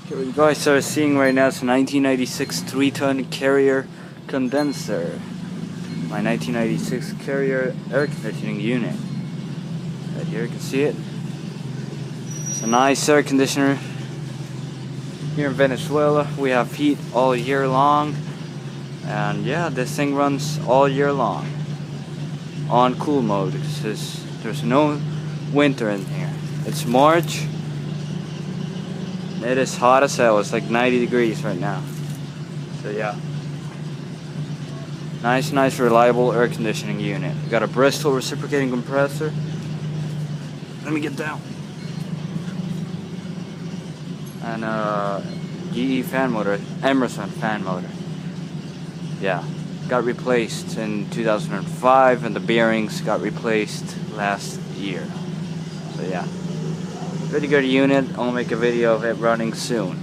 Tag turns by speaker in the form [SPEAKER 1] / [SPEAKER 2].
[SPEAKER 1] Okay, what you guys are seeing right now is a 1996 3-ton Carrier condenser. My 1996 Carrier air conditioning unit. Right here you can see it. It's a nice air conditioner. Here in Venezuela we have heat all year long. And yeah, this thing runs all year long on cool mode because there's no winter in here. It's March. It is hot as hell. It's like 90 degrees right now. So yeah. Nice, reliable air conditioning unit. We got a Bristol reciprocating compressor. Let me get down. And a GE fan motor, Emerson fan motor. Yeah. Got replaced in 2005 and the bearings got replaced last year. So yeah. Pretty good unit. I'll make a video of it running soon.